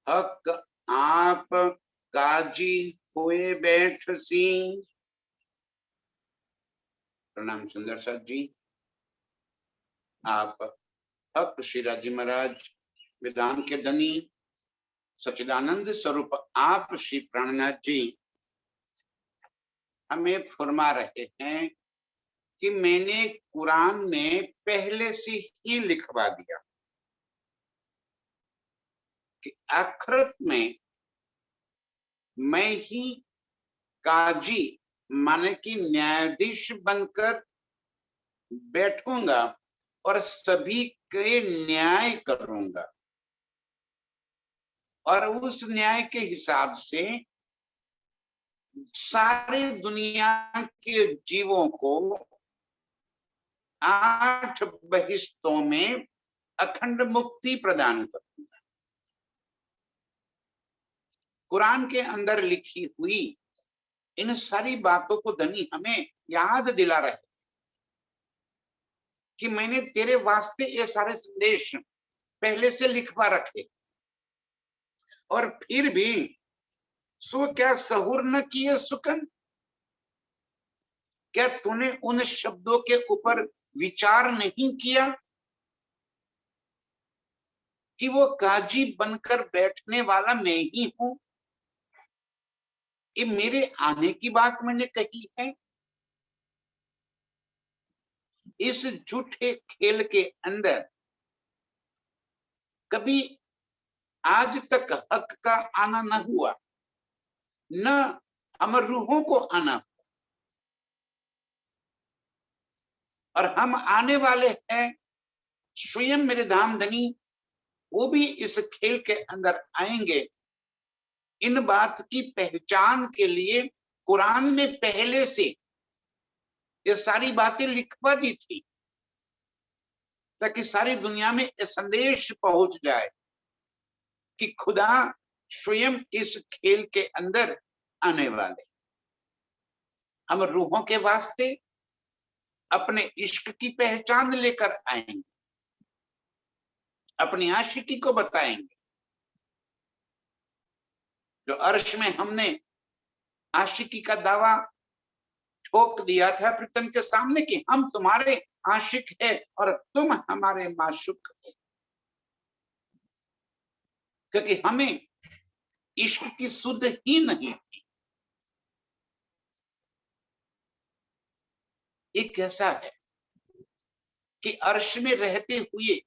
हक आप काजी हुए बैठ सी। प्रणाम सुंदर सर जी। आप हक शिराजी महाराज विधान के धनी सच्चिदानंद स्वरूप आप श्री प्राणनाथ जी हमें फरमा रहे हैं कि मैंने कुरान में पहले से ही लिखवा दिया कि आखिरत में मैं ही काजी माने कि न्यायाधीश बनकर बैठूंगा और सभी के न्याय करूंगा और उस न्याय के हिसाब से सारी दुनिया के जीवों को 8 बहिश्तों में अखंड मुक्ति प्रदान करूंगा। कुरान के अंदर लिखी हुई इन सारी बातों को धनी हमें याद दिला रहे कि मैंने तेरे वास्ते ये सारे संदेश पहले से लिखवा रखे और फिर भी सो क्या सहूर न किए सुकन। क्या तूने उन शब्दों के ऊपर विचार नहीं किया कि वो काजी बनकर बैठने वाला मैं ही हूं। ये मेरे आने की बात मैंने कही है। इस झूठे खेल के अंदर कभी आज तक हक का आना न हुआ, न हम रूहों को आना, और हम आने वाले हैं। स्वयं मेरे धाम धनी वो भी इस खेल के अंदर आएंगे। इन बात की पहचान के लिए कुरान ने पहले से ये सारी बातें लिखवा दी थी ताकि सारी दुनिया में ये संदेश पहुंच जाए कि खुदा स्वयं इस खेल के अंदर आने वाले। हम रूहों के वास्ते अपने इश्क की पहचान लेकर आएंगे, अपनी आशिकी को बताएंगे। जो अर्श में हमने आशिकी का दावा ठोक दिया था प्रीतम के सामने कि हम तुम्हारे आशिक है और तुम हमारे माशुक है, क्योंकि हमें इश्क की सुध ही नहीं थी। एक कैसा है कि अर्श में रहते हुए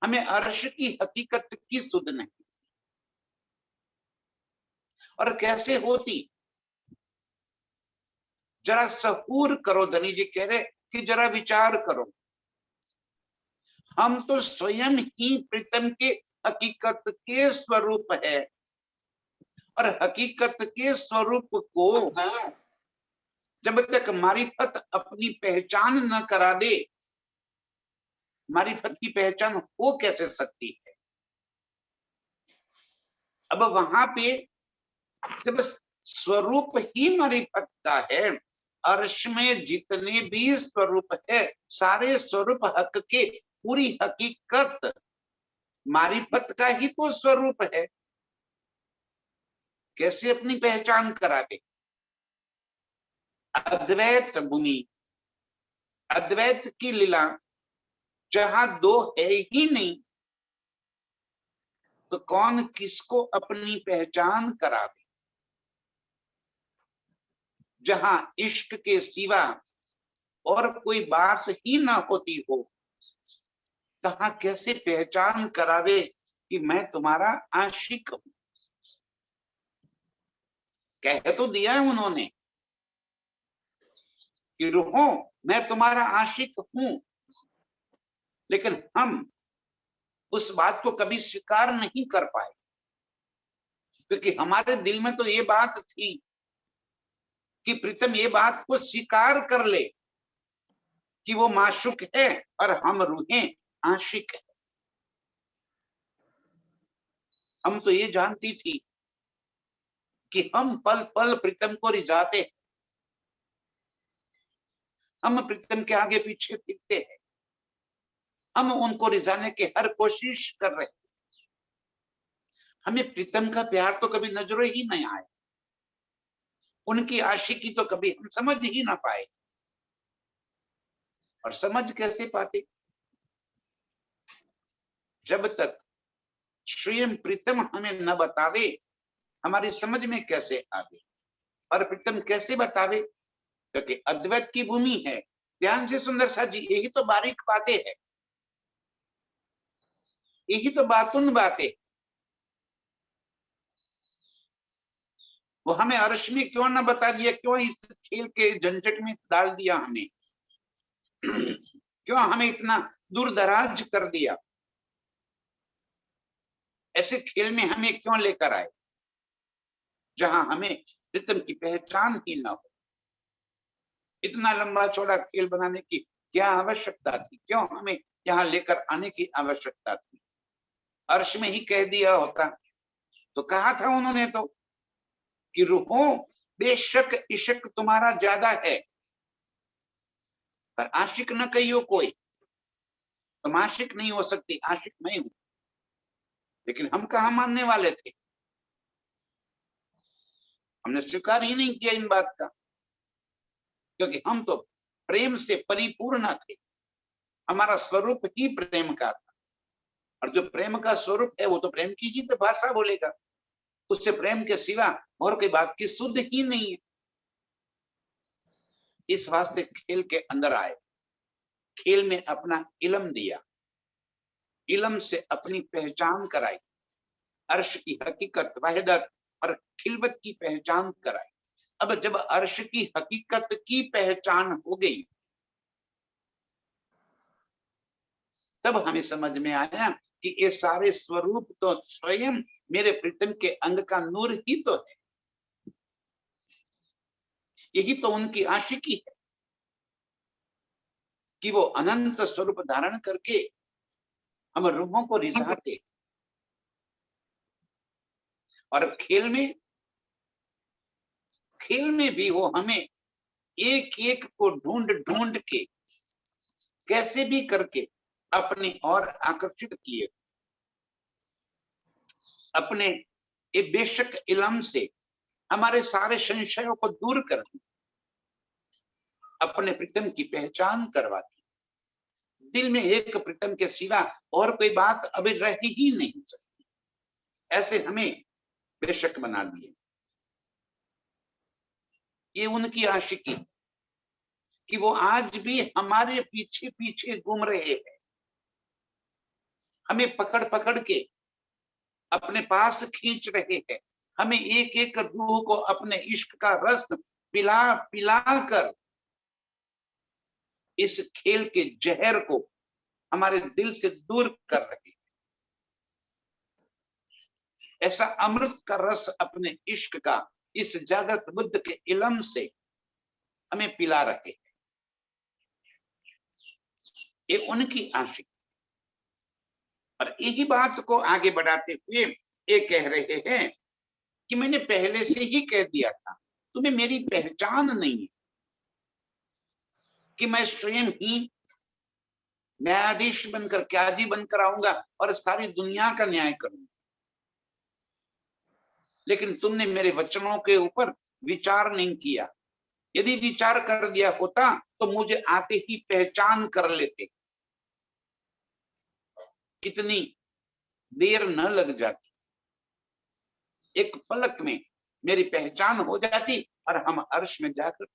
हमें अर्श की हकीकत की सुध नहीं, और कैसे होती जरा सहूर करो। धनी जी कह रहे कि जरा विचार करो। हम तो स्वयं ही प्रीतम के हकीकत के स्वरूप है, और हकीकत के स्वरूप को जब तक मारिफत अपनी पहचान न करा दे, मारिफत की पहचान हो कैसे सकती है। अब वहां पे जब स्वरूप ही मारिफत का है, अर्श में जितने भी स्वरूप है सारे स्वरूप हक के पूरी हकीकत मारिफत का ही तो स्वरूप है। कैसे अपनी पहचान करा दे। अद्वैत मुनि, अद्वैत की लीला जहां दो है ही नहीं तो कौन किसको अपनी पहचान करा दे। जहां इश्क के सिवा और कोई बात ही ना होती हो, तहां कैसे पहचान करावे कि मैं तुम्हारा आशिक हूं। कह तो दिया है उन्होंने कि रूहों मैं तुम्हारा आशिक हूं, लेकिन हम उस बात को कभी स्वीकार नहीं कर पाए, क्योंकि हमारे दिल में तो ये बात थी कि प्रीतम ये बात को स्वीकार कर ले कि वो माशुक है और हम रूहें आशिक है। हम तो ये जानती थी कि हम पल पल प्रीतम को रिझाते हैं, हम प्रीतम के आगे पीछे फिरते हैं, हम उनको रिझाने की हर कोशिश कर रहे हैं, हमें प्रीतम का प्यार तो कभी नजरों ही नहीं आया, उनकी आशिकी तो कभी हम समझ ही ना पाए। और समझ कैसे पाते? जब तक स्वयं प्रीतम हमें न बतावे, हमारी समझ में कैसे आवे? और प्रीतम कैसे बतावे? क्योंकि अद्वैत की भूमि है। ध्यान से सुंदर सा जी, यही तो बारीक बातें है, यही तो बातुन बातें। वो हमें अर्श में क्यों न बता दिया? क्यों इस खेल के झंझट में डाल दिया हमें? क्यों हमें इतना दूर दराज कर दिया? ऐसे खेल में हमें क्यों लेकर आए जहां हमें रितम की पहचान ही ना हो? इतना लंबा चौड़ा खेल बनाने की क्या आवश्यकता थी? क्यों हमें यहाँ लेकर आने की आवश्यकता थी? अर्श में ही कह दिया होता तो, कहा था उन्होंने तो कि रूहों बेशक इश्क तुम्हारा ज्यादा है, पर आशिक न कहियो कोई। तुम आशिक नहीं हो सकती, आशिक मैं हूं। लेकिन हम कहाँ मानने वाले थे, हमने स्वीकार ही नहीं किया इन बात का, क्योंकि हम तो प्रेम से परिपूर्ण थे। हमारा स्वरूप ही प्रेम का था, और जो प्रेम का स्वरूप है वो तो प्रेम की ही तो भाषा बोलेगा। उससे प्रेम के सिवा और कोई बात की शुद्ध ही नहीं है। इस वास्ते खेल के अंदर आए, खेल में अपना इलम दिया, इलम से अपनी पहचान कराई, अर्श की हकीकत, वहदत और खिलवत की पहचान कराई। अब जब अर्श की हकीकत की पहचान हो गई, तब हमें समझ में आया कि ये सारे स्वरूप तो स्वयं मेरे प्रीतम के अंग का नूर ही तो है। यही तो उनकी आशिकी है कि वो अनंत स्वरूप धारण करके हम रूहों को रिझाते। और खेल में भी वो हमें एक एक को ढूंढ ढूंढ के कैसे भी करके अपनी ओर आकर्षित किए, अपने ये बेशक इलम से हमारे सारे संशयों को दूर कर दी, अपने प्रीतम की पहचान करवा दी। दिल में एक प्रीतम के सिवा और कोई बात अभी रह ही नहीं सकती, ऐसे हमें बेशक बना दिए। ये उनकी आशिकी कि वो आज भी हमारे पीछे पीछे घूम रहे हैं, हमें पकड़ पकड़ के अपने पास खींच रहे हैं, हमें एक एक रूह को अपने इश्क का रस पिला पिला कर इस खेल के जहर को हमारे दिल से दूर कर रहे हैं। ऐसा अमृत का रस अपने इश्क का इस जागृत बुद्ध के इलम से हमें पिला रहे हैं। ये उनकी आशिक। और यही बात को आगे बढ़ाते हुए ये कह रहे हैं कि मैंने पहले से ही कह दिया था, तुम्हें मेरी पहचान नहीं है कि मैं स्वयं ही न्यायाधीश बनकर, क्याजी बनकर आऊंगा और सारी दुनिया का न्याय करूंगा। लेकिन तुमने मेरे वचनों के ऊपर विचार नहीं किया। यदि विचार कर दिया होता तो मुझे आते ही पहचान कर लेते, इतनी देर न लग जाती, एक पलक में मेरी पहचान हो जाती और हम अर्श में जाकर।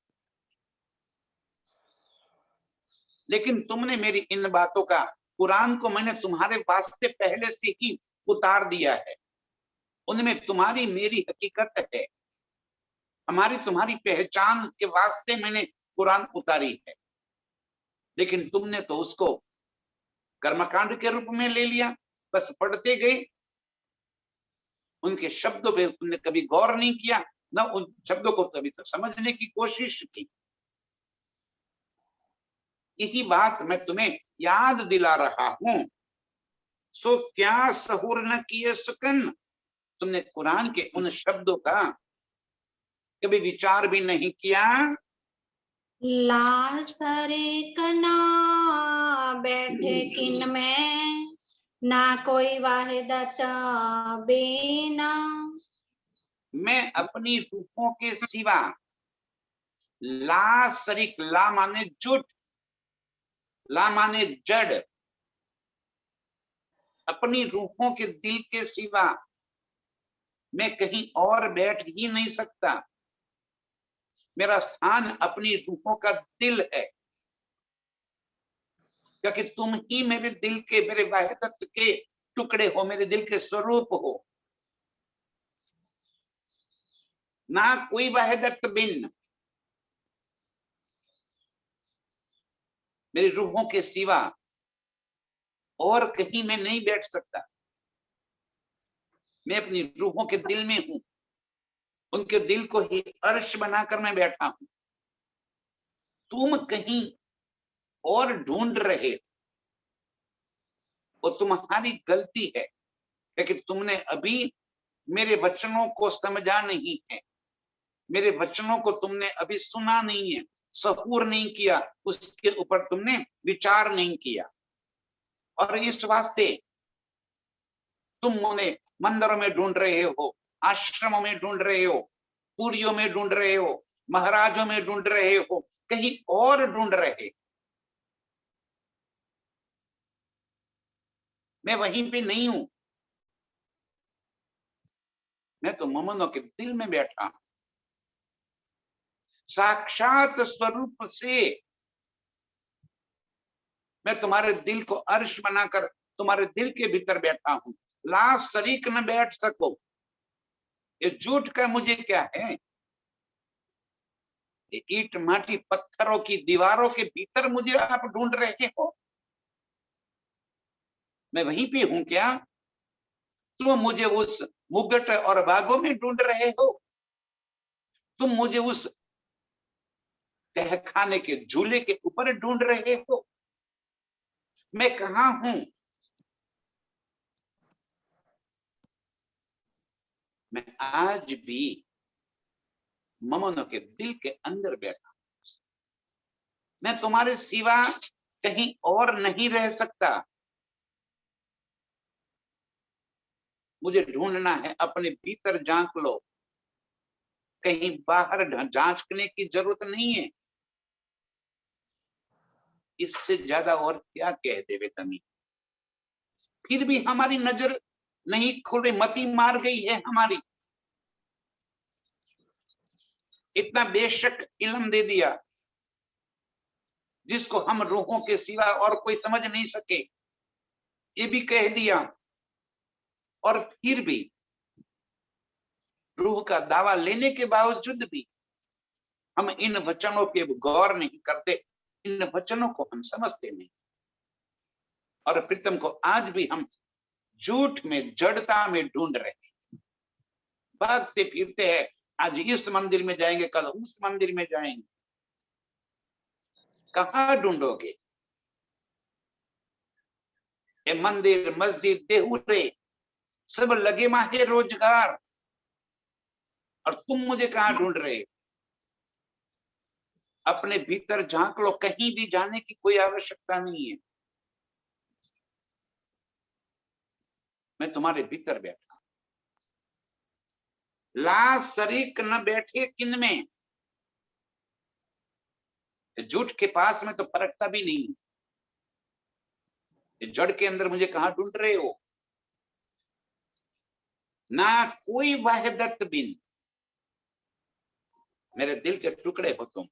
लेकिन तुमने मेरी इन बातों का, कुरान को मैंने तुम्हारे वास्ते पहले से ही उतार दिया है, उनमें तुम्हारी मेरी हकीकत है, हमारी तुम्हारी पहचान के वास्ते मैंने कुरान उतारी है। लेकिन तुमने तो उसको कर्मकांड के रूप में ले लिया, बस पढ़ते गए, उनके शब्दों पे तुमने कभी गौर नहीं किया, न उन शब्दों को कभी तक समझने की कोशिश की। यही बात मैं तुम्हें याद दिला रहा हूं। सो क्या सहूर न किए सुकन, तुमने कुरान के उन शब्दों का कभी विचार भी नहीं किया। ला सरे कना बैठे किन में, ना कोई वाहिदत बिन, मैं अपनी रूहों के सिवा, ला शरीक, ला माने झूठ, ला माने जड़, अपनी रूहों के दिल के सिवा मैं कहीं और बैठ ही नहीं सकता। मेरा स्थान अपनी रूहों का दिल है, क्योंकि तुम ही मेरे दिल के, मेरे वाहिदत के टुकड़े हो, मेरे दिल के स्वरूप हो। ना कोई वाहिदत बिन, मेरी रूहों के सिवा और कहीं मैं नहीं बैठ सकता। मैं अपनी रूहों के दिल में हूं, उनके दिल को ही अर्श बनाकर मैं बैठा हूं। तुम कहीं और ढूंढ रहे, वो तुम्हारी गलती है, लेकिन तुमने अभी मेरे वचनों को समझा नहीं है, मेरे वचनों को तुमने अभी सुना नहीं है, सहूर नहीं किया, उसके ऊपर तुमने विचार नहीं किया। और इस वास्ते तुम उन्हें मंदिरों में ढूंढ रहे हो, आश्रमों में ढूंढ रहे हो, पुरियों में ढूंढ रहे हो, महाराजों में ढूंढ रहे हो, कहीं और ढूंढ रहे। मैं वहीं पे नहीं हूं, मैं तो मोमनों के दिल में बैठा हूं। साक्षात स्वरूप से मैं तुम्हारे दिल को अर्श बनाकर तुम्हारे दिल के भीतर बैठा हूं। ला शरीक न बैठ सको, ये झूठ का मुझे क्या है। ये ईट माटी पत्थरों की दीवारों के भीतर मुझे आप ढूंढ रहे हो, मैं वहीं पे हूं क्या? तुम मुझे उस मुगट और बागों में ढूंढ रहे हो, तुम मुझे उस तहखाने के झूले के ऊपर ढूंढ रहे हो। मैं कहाँ हूं? मैं आज भी ममनों के दिल के अंदर बैठा, मैं तुम्हारे सिवा कहीं और नहीं रह सकता। मुझे ढूंढना है, अपने भीतर झांक लो, कहीं बाहर झांकने की जरूरत नहीं है। इससे ज्यादा और क्या कह देवे तनी। फिर भी हमारी नजर नहीं खुले, मती मार गई है हमारी। इतना बेशक इल्म दे दिया जिसको हम रूहों के सिवा और कोई समझ नहीं सके, ये भी कह दिया। और फिर भी रूह का दावा लेने के बावजूद भी हम इन वचनों पे गौर नहीं करते, इन वचनों को हम समझते नहीं। और प्रीतम को आज भी हम झूठ में, जड़ता में ढूंढ रहे हैं, भागते फिरते हैं। आज इस मंदिर में जाएंगे, कल उस मंदिर में जाएंगे, कहाँ ढूंढोगे? ये मंदिर, मस्जिद, देहुरे सब लगे माहे रोजगार, और तुम मुझे कहाँ ढूंढ रहे? अपने भीतर झांक लो, कहीं भी जाने की कोई आवश्यकता नहीं है। मैं तुम्हारे भीतर बैठा, ला शरीक न बैठे किन में। झूठ के पास में तो परखता भी नहीं, जड़ के अंदर मुझे कहाँ ढूंढ रहे हो? ना कोई वाहिदत बिन, मेरे दिल के टुकड़े हो तुम,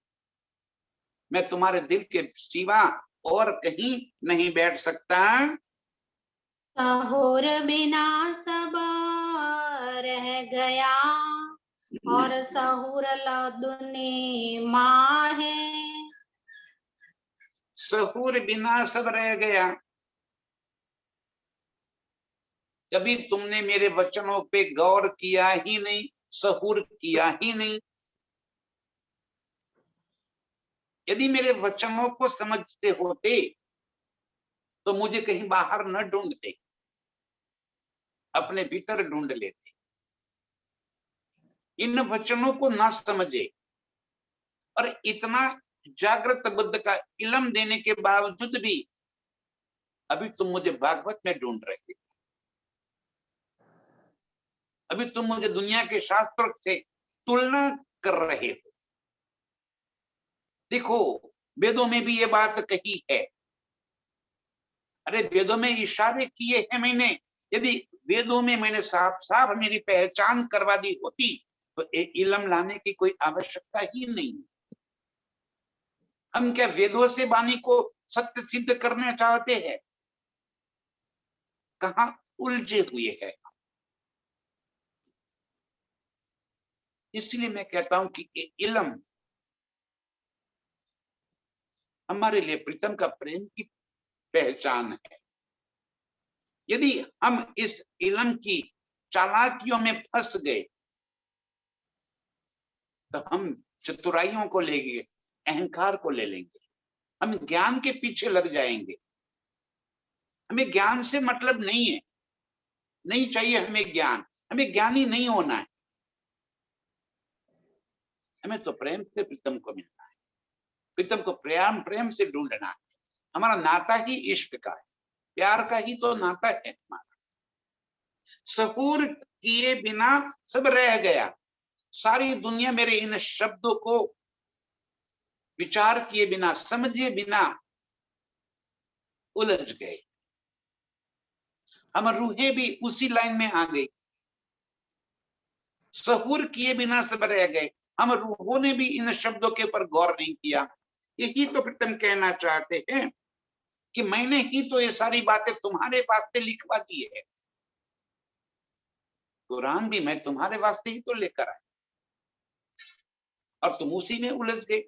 मैं तुम्हारे दिल के सिवा और कहीं नहीं बैठ सकता। सहूर बिना सब रह गया, और सहूर लदुने माँ है। सहूर बिना सब रह गया। कभी तुमने मेरे वचनों पे गौर किया ही नहीं, सहूर किया ही नहीं। यदि मेरे वचनों को समझते होते तो मुझे कहीं बाहर न ढूंढते, अपने भीतर ढूंढ लेते। इन वचनों को ना समझे और इतना जागृत बुद्ध का इल्म देने के बावजूद भी अभी तुम मुझे भागवत में ढूंढ रहे हो, अभी तुम मुझे दुनिया के शास्त्रों से तुलना कर रहे हो। देखो, वेदों में भी ये बात कही है। अरे वेदों में इशारे किए हैं मैंने। यदि वेदों में मैंने साफ साफ मेरी पहचान करवा दी होती तो इलम लाने की कोई आवश्यकता ही नहीं। हम क्या वेदों से वाणी को सत्य सिद्ध करना चाहते हैं? कहां उलझे हुए हैं। इसलिए मैं कहता हूं कि इलम हमारे लिए प्रीतम का प्रेम की पहचान है। यदि हम इस इलम की चालाकियों में फंस गए तो हम चतुराइयों को लेंगे, अहंकार को ले लेंगे, हम ज्ञान के पीछे लग जाएंगे। हमें ज्ञान से मतलब नहीं है, नहीं चाहिए हमें ज्ञान, हमें ज्ञानी नहीं होना है। हमें तो प्रेम से प्रीतम को मिलना है, प्रीतम को प्रेम प्रेम से ढूंढना है। हमारा नाता ही इश्क का है, प्यार का ही तो नाता है हमारा। सहूर किए बिना सब रह गया। सारी दुनिया मेरे इन शब्दों को विचार किए बिना, समझे बिना उलझ गए। हम रूहें भी उसी लाइन में आ गई। सहूर किए बिना सब रह गए। हम रूहों ने भी इन शब्दों के ऊपर गौर नहीं किया। यही तो प्रीतम कहना चाहते हैं कि मैंने ही तो ये सारी बातें तुम्हारे वास्ते लिखवा दी है। कुरान भी मैं तुम्हारे वास्ते ही तो लेकर आया और तुम उसी में उलझ गए।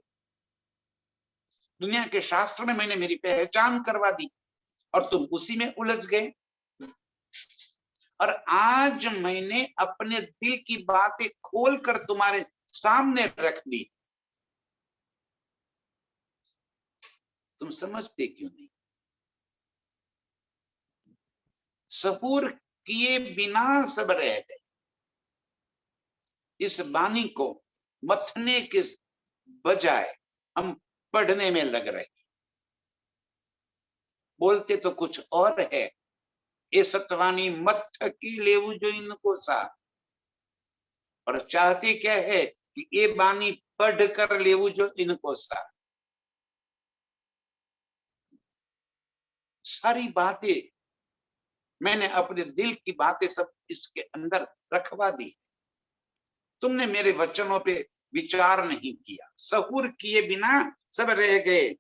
दुनिया के शास्त्र में मैंने मेरी पहचान करवा दी और तुम उसी में उलझ गए। और आज मैंने अपने दिल की बातें खोलकर तुम्हारे सामने रख दी, तुम समझते क्यों नहीं? सहूर किए बिना सब रह गए। इस वाणी को मथने के बजाय हम पढ़ने में लग रहे, बोलते तो कुछ और है। ये सतवानी मथ की लेवु जो इनको सा, और चाहते क्या है कि ये वाणी पढ़ कर लेवु जो इनको सा। सारी बातें मैंने अपने दिल की बातें सब इसके अंदर रखवा दी। तुमने मेरे वचनों पे विचार नहीं किया। सहूर किए बिना सब रह गए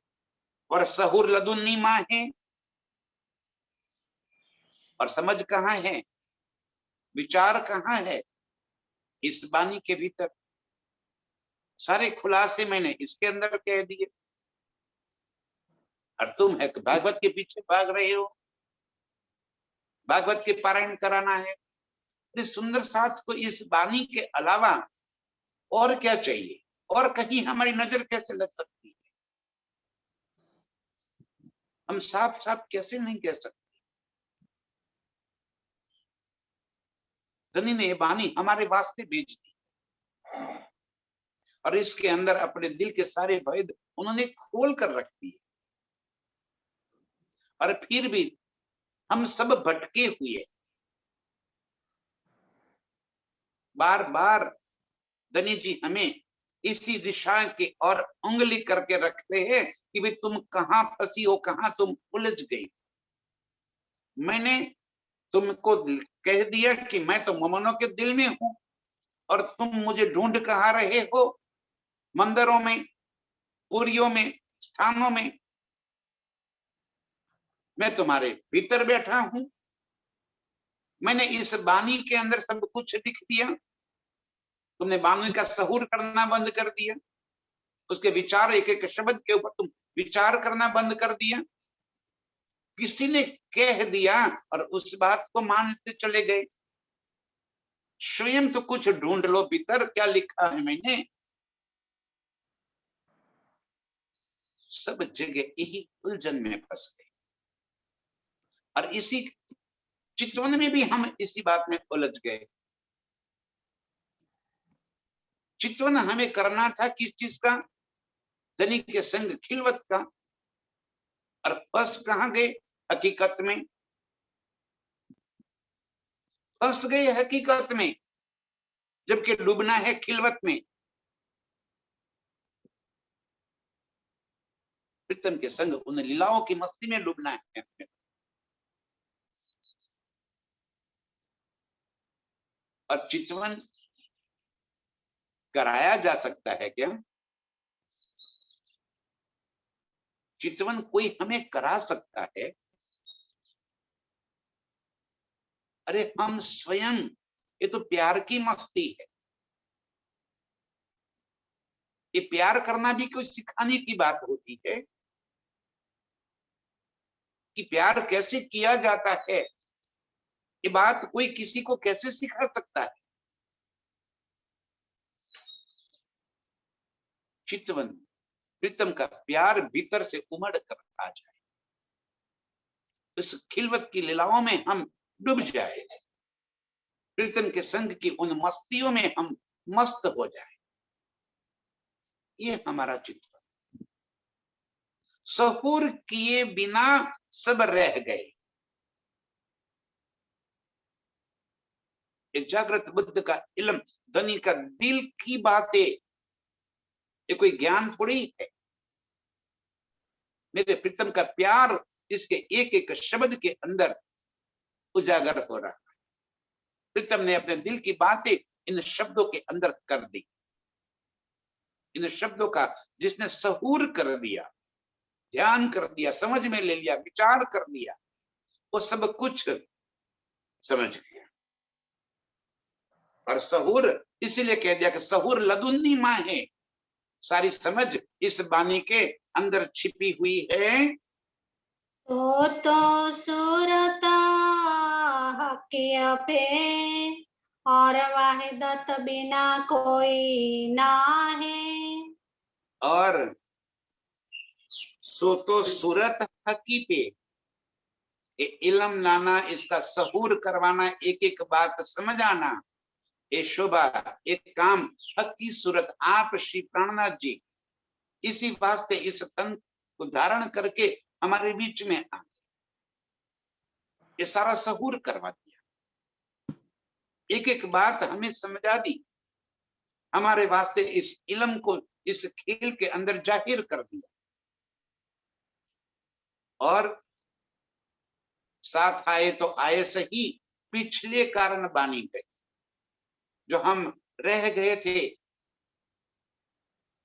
और सहूर लदुन्नी माँ है और समझ कहाँ है, विचार कहाँ है? इस वाणी के भीतर। सारे खुलासे मैंने इसके अंदर कह दिए और तुम है भागवत के पीछे भाग रहे हो। भागवत के पारायण कराना है। इस सुंदर साथ को इस वाणी के अलावा और क्या चाहिए? और कहीं हमारी नजर कैसे लग सकती है? हम साफ साफ कैसे नहीं कह सकते? धनी ने वाणी हमारे वास्ते भेज दी और इसके अंदर अपने दिल के सारे भेद उन्होंने खोल कर रख दिए। और फिर भी हम सब भटके हुए, बार बार धनी जी हमें इसी दिशा की ओर उंगली करके रखते हैं कि भाई तुम कहां फंसी हो, कहां तुम उलझ गई। मैंने तुमको कह दिया कि मैं तो मोमनों के दिल में हूं और तुम मुझे ढूंढ कहां रहे हो? मंदिरों में, पुरियों में, स्थानों में। मैं तुम्हारे भीतर बैठा हूं। मैंने इस वाणी के अंदर सब कुछ लिख दिया। तुमने वाणी का सहूर करना बंद कर दिया, उसके विचार एक एक शब्द के ऊपर तुम विचार करना बंद कर दिया। किसी ने कह दिया और उस बात को मानते चले गए। स्वयं तो कुछ ढूंढ लो भीतर, क्या लिखा है मैंने। सब जगह यही उलझन में फंस गए और इसी चितवन में भी हम इसी बात में उलझ गए। चितवन हमें करना था किस चीज का? धनी के संग खिलवत का। और फंस कहां गए? हकीकत में, फंस गए हकीकत में, जबकि डूबना है खिलवत में। प्रीतम के संग उन लीलाओं की मस्ती में डूबना है। और चितवन कराया जा सकता है क्या? चितवन कोई हमें करा सकता है? अरे हम स्वयं, ये तो प्यार की मस्ती है। ये प्यार करना भी कोई सिखाने की बात होती है कि प्यार कैसे किया जाता है? ये बात कोई किसी को कैसे सिखा सकता है? चितवन, प्रीतम का प्यार भीतर से उमड़ कर आ जाए, इस खिलवत की लीलाओं में हम डूब जाए, प्रीतम के संग की उन मस्तियों में हम मस्त हो जाए। ये हमारा चितवन। सहूर किए बिना सब रह गए। ये जागृत बुद्ध का इल्म, धनी का दिल की बातें, ये कोई ज्ञान थोड़ी है। मेरे प्रीतम का प्यार इसके एक एक शब्द के अंदर उजागर हो रहा है। प्रीतम ने अपने दिल की बातें इन शब्दों के अंदर कर दी। इन शब्दों का जिसने सहूर कर दिया, ध्यान कर दिया, समझ में ले लिया, विचार कर लिया, वो सब कुछ समझ गया। और सहूर इसीलिए कह दिया कि सहूर लदुन्नी माँ है, सारी समझ इस बानी के अंदर छिपी हुई है। तो सूरता हकिया पे और वाहिदत बिना कोई ना है। और सो तो सूरत हकी पे, इलम लाना, इसका सहूर करवाना, एक एक बात समझ आना, ये शोभा, एक काम हक की सूरत आप श्री प्राणनाथ जी इसी वास्ते इस तन को धारण करके हमारे बीच में आ, ये सारा सहूर करवा दिया, एक एक बात हमें समझा दी, हमारे वास्ते इस इल्म को इस खेल के अंदर जाहिर कर दिया। और साथ आए तो आए सही, पिछले कारण बानी गए, जो हम रह गए थे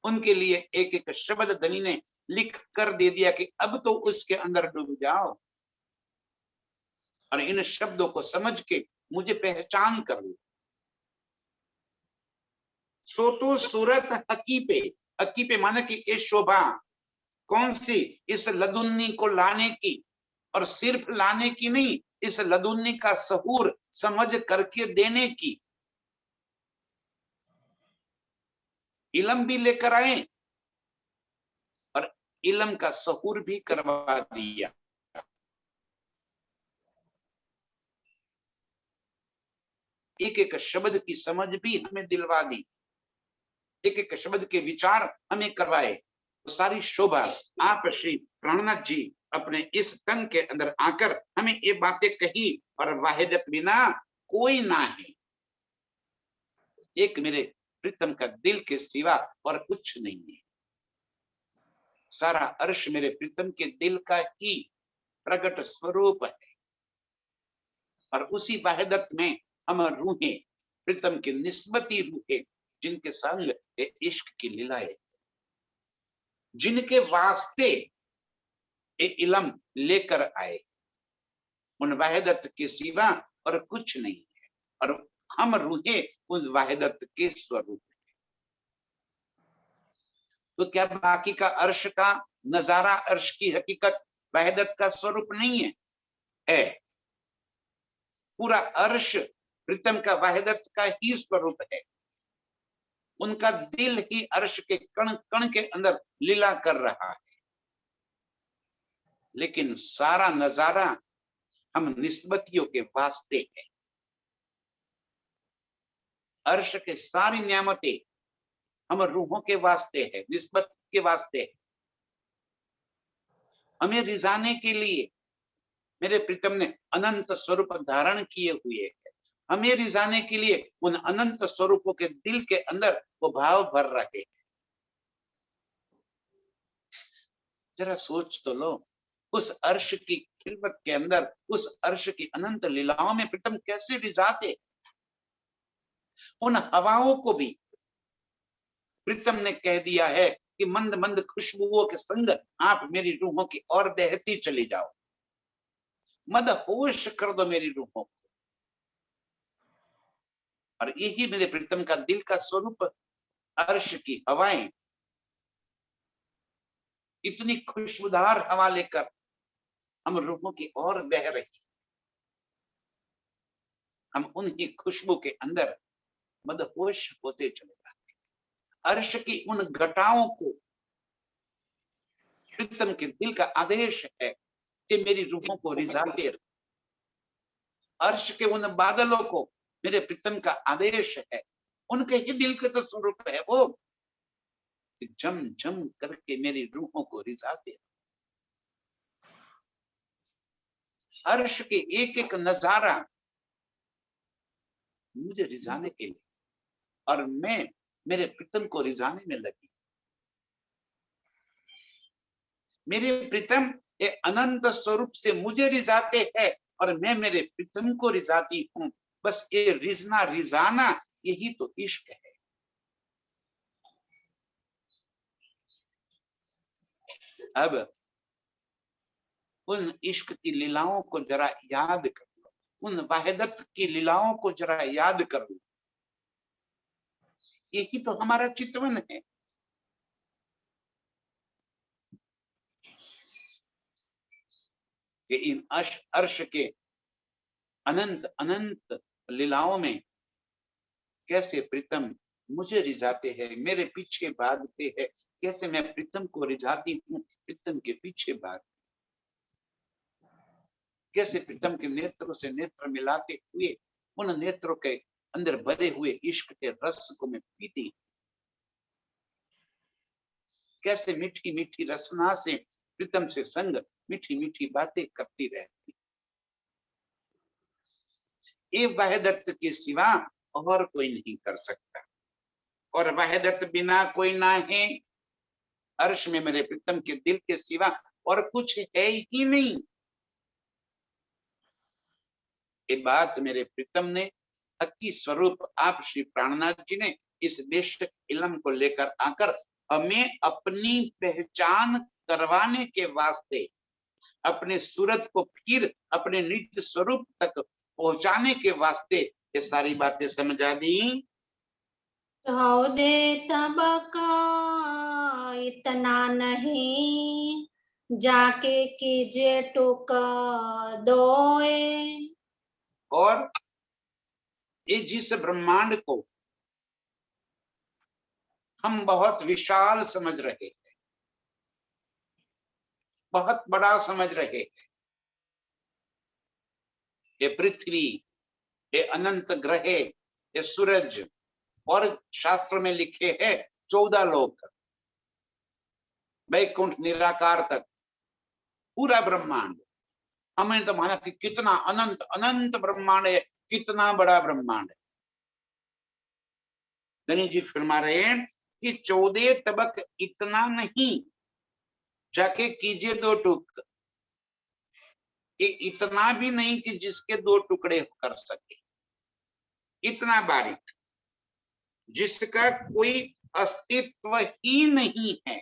उनके लिए एक एक शब्द धनी ने लिख कर दे दिया कि अब तो उसके अंदर डूब जाओ और इन शब्दों को समझ के मुझे पहचान कर लो। सो तो सूरत हकीपे, हकीपे माने कि ये शोभा कौन सी? इस लदुन्नी को लाने की, और सिर्फ लाने की नहीं, इस लदुन्नी का सहूर समझ करके देने की। इलम भी लेकर आए और इलम का सहूर भी करवा दिया। एक एक शब्द की समझ भी हमें दिलवा दी, एक एक शब्द के विचार हमें करवाए। सारी शोभा आप श्री प्राणनाथ जी अपने इस तन के अंदर आकर हमें ये बातें कही, और वाहिदत बिना कोई ना है, एक मेरे प्रीतम का दिल के सिवा और कुछ नहीं है। सारा अर्श मेरे प्रीतम के दिल का ही प्रकट स्वरूप है, और उसी वाहिदत में हम रूहें, प्रीतम की निस्बती रूहें, जिनके संग इश्क की लीलाएं, जिनके वास्ते ये इलम लेकर आए, उन वाहिदत के सिवा और कुछ नहीं है, और हम रूहें उस वाहिदत के स्वरूप है। तो क्या बाकी का अर्श का नजारा, अर्श की हकीकत वाहिदत का स्वरूप नहीं है? है। पूरा अर्श प्रीतम का वाहिदत का ही स्वरूप है। उनका दिल ही अर्श के कण कण के अंदर लीला कर रहा है। लेकिन सारा नजारा हम निस्बतियों के वास्ते है। अर्श के सारी नियामतें हम रूहों के वास्ते है, निस्बत के वास्ते है, हमें रिजाने के लिए, मेरे प्रीतम ने अनंत स्वरूप धारण किए हुए है। हमें रिझाने के लिए उन अनंत स्वरूपों के दिल के अंदर वो भाव भर रहे हैं। जरा सोच तो लो, उस अर्श की खिलवत के अंदर, उस अर्श की अनंत लीलाओं में प्रीतम कैसे रिझाते। उन हवाओं को भी प्रीतम ने कह दिया है कि मंद मंद खुशबुओं के संग आप मेरी रूहों की ओर बहती चली जाओ, मदहोश कर दो मेरी रूहों को। और यही मेरे प्रीतम का दिल का स्वरूप, अर्श की हवाएं, इतनी खुशबूदार हवा लेकर हम रूहों की ओर बह रही, हम उन्हीं खुशबू के अंदर मदहोश होते चले जाते। अर्श की उन घटाओं को प्रीतम के दिल का आदेश है कि मेरी रूहों को रिझाते रहो। अर्श के उन बादलों को मेरे प्रीतम का आदेश है, उनके ही दिल के तो स्वरूप है वो, कि झम झम करके मेरी रूहों को रिझाते रहो। अर्श के एक एक नजारा मुझे रिझाने के लिए, और मैं मेरे प्रीतम को रिझाने में लगी। मेरे प्रीतम ये अनंत स्वरूप से मुझे रिझाते हैं और मैं मेरे प्रीतम को रिझाती हूँ। बस ये रिझना रिझाना यही तो इश्क है। अब उन इश्क की लीलाओं को जरा याद कर लो, उन वाहिदत की लीलाओं को जरा याद कर लो। यही तो हमारा चितवन है। कि इन अर्श के अनंत अनंत लीलाओं में कैसे प्रीतम मुझे रिझाते हैं, मेरे पीछे भागते हैं, कैसे मैं प्रीतम को रिझाती हूँ प्रीतम के पीछे भाग, कैसे प्रीतम के नेत्रों से नेत्र मिलाते हुए उन नेत्रों के अंदर भरे हुए इश्क के रस को मैं पीती, कैसे मीठी मीठी रसना से प्रीतम से संग मीठी मीठी बातें करती रहती। ये वाहिदत के सिवा और कोई नहीं कर सकता, और वाहिदत बिना कोई ना है। अर्श में मेरे प्रीतम के दिल के सिवा और कुछ है ही नहीं। ये बात मेरे प्रीतम ने, हकी स्वरूप आप श्री प्राणनाथ जी ने इस बेशक इल्म को लेकर आकर हमें अपनी पहचान करवाने के वास्ते, अपने सूरत को फिर अपने निज स्वरूप तक पहुंचाने के वास्ते ये सारी बातें समझा दी। दे तब का इतना नहीं, जाके कीजिए टूक दोए। और ये जिस ब्रह्मांड को हम बहुत विशाल समझ रहे हैं, बहुत बड़ा समझ रहे हैं, ये पृथ्वी, ये अनंत ग्रह, ये सूरज, और शास्त्र में लिखे हैं 14 लोक, वैकुंठ निराकार तक, पूरा ब्रह्मांड। हमें तो माना कि कितना अनंत अनंत ब्रह्मांड है, कितना बड़ा ब्रह्मांड है। धनी जी फरमा रहे हैं कि 14 तबक इतना नहीं, जाके कीजिए 2 टुक, ये इतना भी नहीं कि जिसके 2 टुकड़े कर सके, इतना बारीक जिसका कोई अस्तित्व ही नहीं है,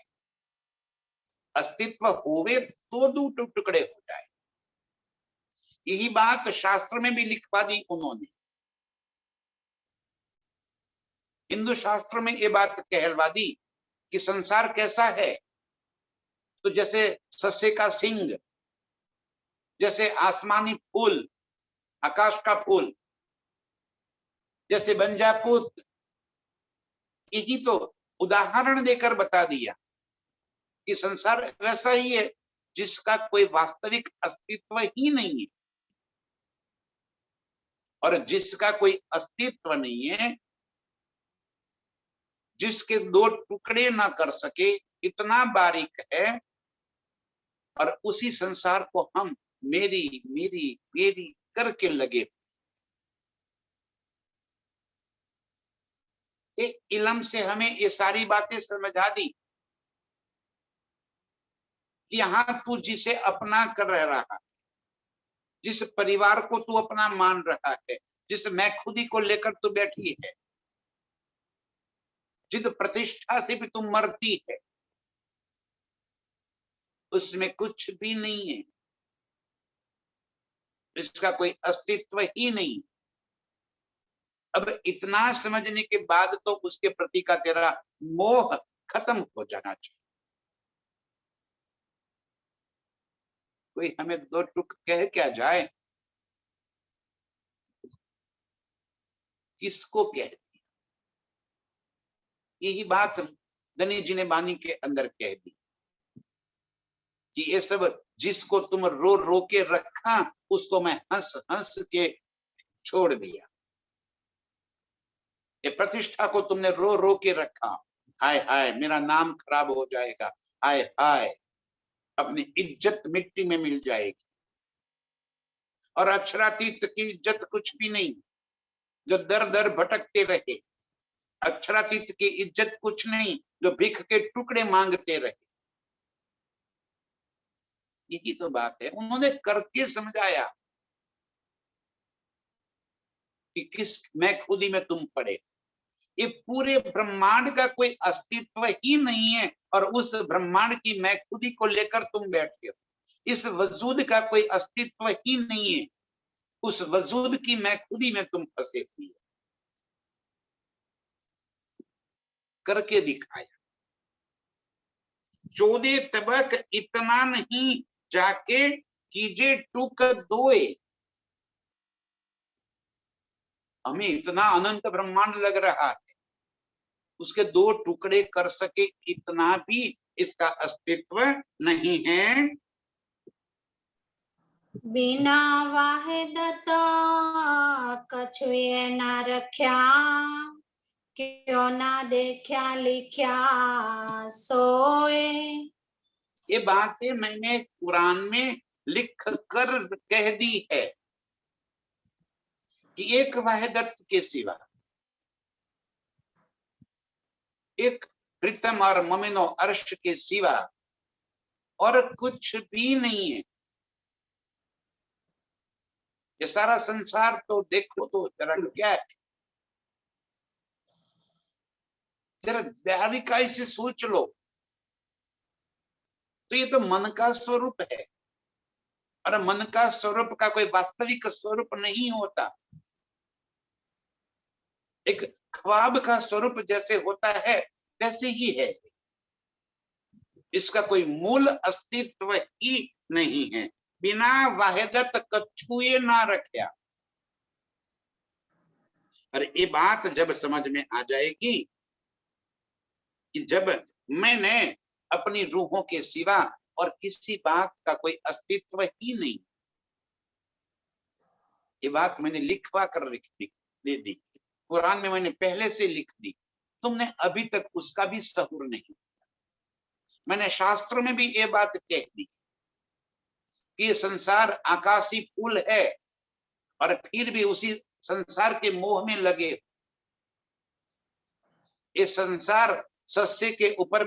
अस्तित्व होवे तो 2 टुकड़े हो जाए। यही बात शास्त्र में भी लिखवा दी उन्होंने। हिंदू शास्त्र में ये बात कहलवा दी कि संसार कैसा है, तो जैसे सस्ये का सिंग, जैसे आसमानी फूल, आकाश का फूल, जैसे बंजापुत, यही तो उदाहरण देकर बता दिया कि संसार वैसा ही है जिसका कोई वास्तविक अस्तित्व ही नहीं है। और जिसका कोई अस्तित्व नहीं है, जिसके 2 टुकड़े ना कर सके, इतना बारीक है। और उसी संसार को हम मेरी मेरी मेरी करके लगे। एक इलम से हमें ये सारी बातें समझा दी कि यहाँ तू जिसे अपना कर रहा, जिस परिवार को तू अपना मान रहा है, जिस मैं खुदी को लेकर तू बैठी है, जिस प्रतिष्ठा से भी तू मरती है, उसमें कुछ भी नहीं है, इसका कोई अस्तित्व ही नहीं। अब इतना समझने के बाद तो उसके प्रति का तेरा मोह खत्म हो जाना चाहिए। कोई हमें दो टुक कह क्या जाए, किसको कह दिया? यही बात धनी जी ने वाणी के अंदर कह दी कि ये सब जिसको तुम रो रो के रखा, उसको मैं हंस हंस के छोड़ दिया। ये प्रतिष्ठा को तुमने रो रो के रखा, हाय हाय मेरा नाम खराब हो जाएगा, हाय हाय अपनी इज्जत मिट्टी में मिल जाएगी। और अक्षरातीत की इज्जत कुछ भी नहीं, जो दर दर भटकते रहे। अक्षरातीत की इज्जत कुछ नहीं, जो भीख के टुकड़े मांगते रहे। यही तो बात है, उन्होंने करके समझाया कि किस मैं खुदी में तुम पड़े। ये पूरे ब्रह्मांड का कोई अस्तित्व ही नहीं है, और उस ब्रह्मांड की मैं खुदी को लेकर तुम बैठे हो। इस वजूद का कोई अस्तित्व ही नहीं है, उस वजूद की मैं खुदी में तुम फंसे हुए हो। करके दिखाया। 14 तबक इतना नहीं जाके कीजे टुक दोए। हमें इतना अनंत ब्रह्मांड लग रहा है, उसके 2 टुकड़े कर सके इतना भी इसका अस्तित्व नहीं है। बिना वाहिदत कछुए ना रख्या, क्यों ना देखा लिख्या सोए। ये बातें मैंने कुरान में लिख कर कह दी है कि एक वाहिदत के सिवा, एक प्रीतम और मोमिनो अर्श के सिवा और कुछ भी नहीं है। ये सारा संसार तो देखो तो जरा क्या है, जरा बारीकाई से सोच लो तो ये तो मन का स्वरूप है, और मन का स्वरूप का कोई वास्तविक स्वरूप नहीं होता। एक ख्वाब का स्वरूप जैसे होता है वैसे ही है, इसका कोई मूल अस्तित्व ही नहीं है। बिना वाहिदत कछुए ना रखा। और ये बात जब समझ में आ जाएगी कि जब मैंने अपनी रूहों के सिवा और किसी बात का कोई अस्तित्व ही नहीं, ये बात मैंने लिखवा कर दे दी, कुरान में मैंने पहले से लिख दी, तुमने अभी तक उसका भी सहूर नहीं। मैंने शास्त्रों में भी ये बात कह दी कि ये संसार आकाशी फूल है, और फिर भी उसी संसार के मोह में लगे। ये संसार सस्य के ऊपर,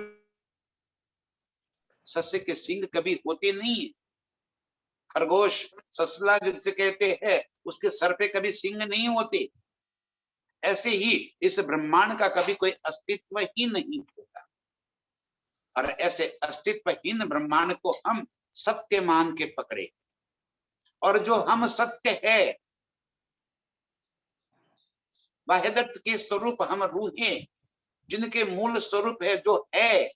सस्य के सिंग कभी होते नहीं है। खरगोश ससला जिसे कहते हैं, उसके सर पे कभी सिंग नहीं होते। ऐसे ही इस ब्रह्मांड का कभी कोई अस्तित्व ही नहीं होता, और ऐसे अस्तित्वहीन ब्रह्मांड को हम सत्य मान के पकड़े। और जो हम सत्य है, वाहिदत के स्वरूप हम रूहें, जिनके मूल स्वरूप है जो है,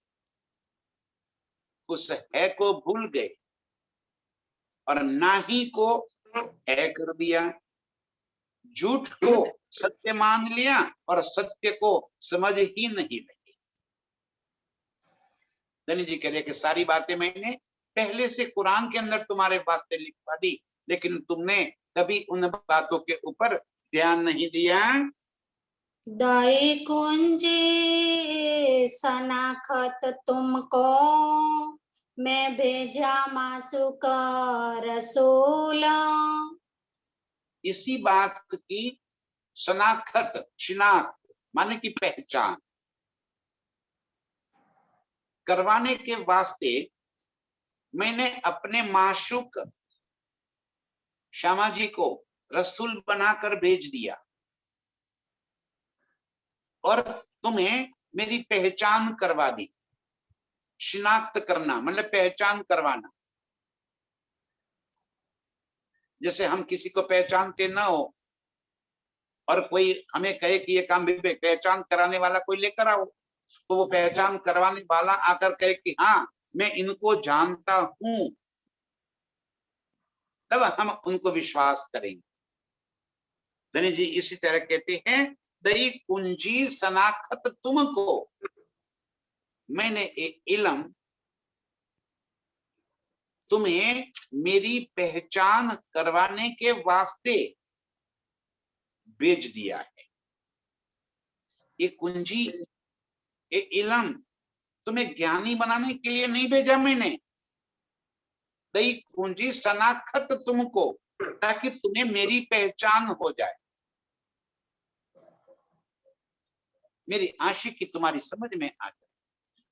उस है को भूल गए और ना ही को है कर दिया। झूठ को सत्य मान लिया और सत्य को समझ ही नहीं लगी। धनी जी कह रहे कि सारी बातें मैंने पहले से कुरान के अंदर तुम्हारे वास्ते लिखवा दी, लेकिन तुमने कभी उन बातों के ऊपर ध्यान नहीं दिया। दई कुंजी सनाखत तुमको, मैं भेजा मासूक रसूल। इसी बात की शनाख्त, शिनाख्त माने की पहचान करवाने के वास्ते मैंने अपने माशूक श्यामा जी को रसूल बनाकर भेज दिया और तुम्हें मेरी पहचान करवा दी। शिनाख्त करना मतलब पहचान करवाना। जैसे हम किसी को पहचानते ना हो और कोई हमें कहे कि ये काम भी पहचान कराने वाला कोई लेकर आओ, तो वो पहचान करवाने वाला आकर कहे कि हाँ मैं इनको जानता हूं, तब हम उनको विश्वास करेंगे। धनी जी इसी तरह कहते हैं, दई कुंजी शनाख्त तुमको, मैंने इलम तुम्हें मेरी पहचान करवाने के वास्ते भेज दिया है। ये कुंजी, ये इलम तुम्हें ज्ञानी बनाने के लिए नहीं भेजा मैंने। दई कुंजी शनाख्त तुमको, ताकि तुम्हें मेरी पहचान हो जाए, मेरी आशिकी तुम्हारी समझ में आ जाए,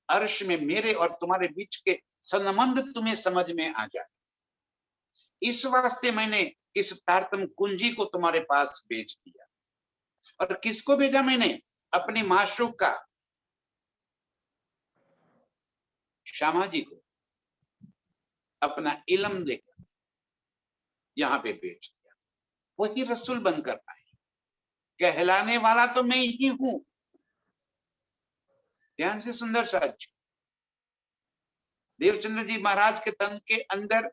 अर्श में मेरे और तुम्हारे बीच के संबंध तुम्हें समझ में आ जाए। इस वास्ते मैंने इस तारतम कुंजी को तुम्हारे पास भेज दिया। और किसको भेजा मैंने? अपने माशूक का श्यामा जी को अपना इलम देकर यहाँ पे भेज दिया। वही रसूल बनकर आए। कहलाने वाला तो मैं ही हूं। ध्यान से सुंदर साज, देवचंद्र जी महाराज के तन के अंदर